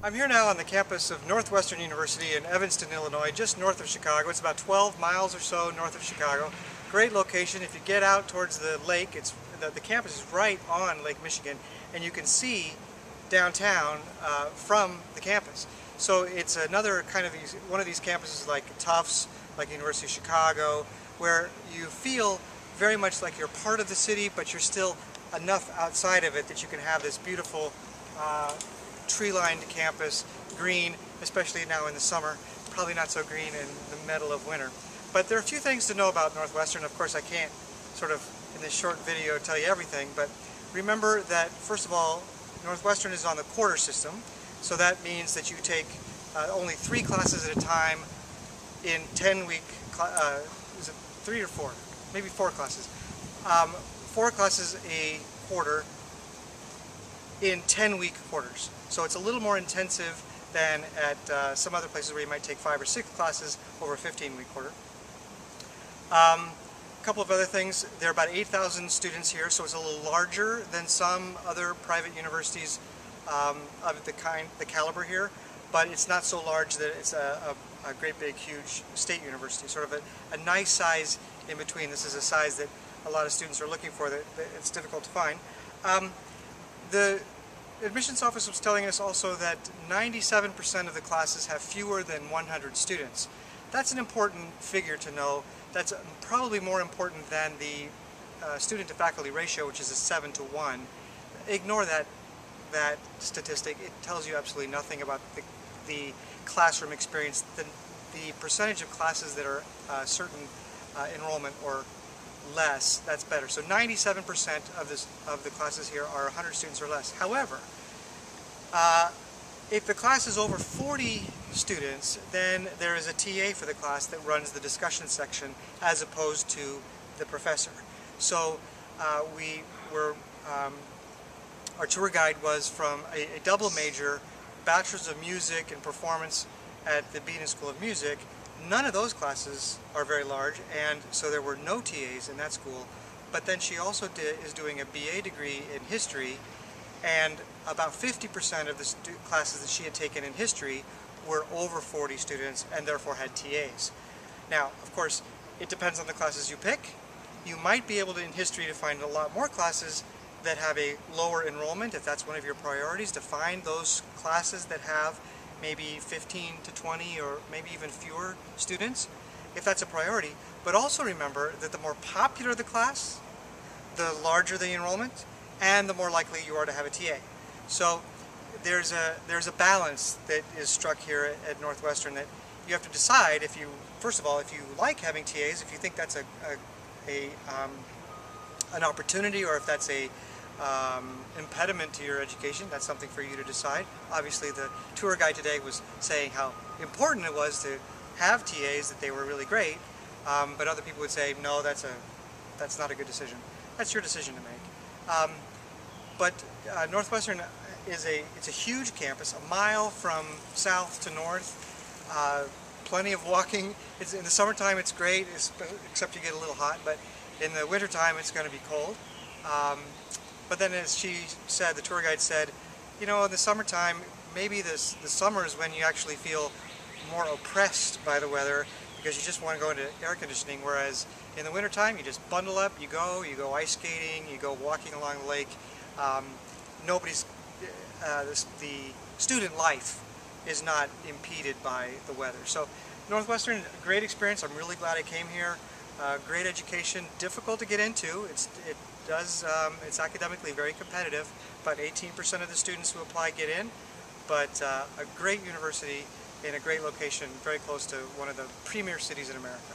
I'm here now on the campus of Northwestern University in Evanston, Illinois, just north of Chicago. It's about 12 miles or so north of Chicago. Great location. If you get out towards the lake, the campus is right on Lake Michigan, and you can see downtown from the campus. So it's another kind of one of these campuses like Tufts, like University of Chicago, where you feel very much like you're part of the city, but you're still enough outside of it that you can have this beautiful tree-lined campus, green, especially now in the summer, probably not so green in the middle of winter. But there are a few things to know about Northwestern. Of course, I can't sort of in this short video tell you everything, but remember that first of all, Northwestern is on the quarter system, so that means that you take only 3 classes at a time in 10-week, is it 3 or 4? Maybe 4 classes. 4 classes a quarter in 10-week quarters. So it's a little more intensive than at some other places where you might take 5 or 6 classes over a 15-week quarter. A couple of other things, there are about 8,000 students here, so it's a little larger than some other private universities of the caliber here, but it's not so large that it's a great big huge state university, sort of a nice size in between. This is a size that a lot of students are looking for that it's difficult to find. The admissions office was telling us also that 97% of the classes have fewer than 100 students. That's an important figure to know. That's probably more important than the student to faculty ratio, which is a 7-to-1. Ignore that statistic. It tells you absolutely nothing about the classroom experience. The percentage of classes that are certain enrollment or less, that's better. So 97% of the classes here are 100 students or less. However, if the class is over 40 students, then there is a TA for the class that runs the discussion section as opposed to the professor. So our tour guide was from a double major, Bachelor's of Music and Performance at the Beaton School of Music. None of those classes are very large, and so there were no TAs in that school. But then she also is doing a BA degree in history, and about 50% of the classes that she had taken in history were over 40 students and therefore had TAs. Now, of course, it depends on the classes you pick. You might be able to, in history, to find a lot more classes that have a lower enrollment, if that's one of your priorities, to find those classes that have maybe 15 to 20 or maybe even fewer students, if that's a priority. But also remember that the more popular the class, the larger the enrollment, and the more likely you are to have a TA. So there's a balance that is struck here at Northwestern that you have to decide if you, first of all, if you like having TAs, if you think that's an opportunity, or if that's a impediment to your education. That's something for you to decide. Obviously, the tour guide today was saying how important it was to have TAs, that they were really great, but other people would say, no, that's not a good decision. That's your decision to make. But Northwestern it's a huge campus, a mile from south to north, plenty of walking. In the summertime it's great, except you get a little hot, but in the wintertime it's going to be cold. But then, as she said, the tour guide said, you know, in the summertime, maybe the summer is when you actually feel more oppressed by the weather because you just want to go into air conditioning, whereas in the wintertime you just bundle up, you go ice skating, you go walking along the lake. The student life is not impeded by the weather. So Northwestern, great experience. I'm really glad I came here. Great education, difficult to get into. It's academically very competitive. About 18% of the students who apply get in, but a great university in a great location, very close to one of the premier cities in America.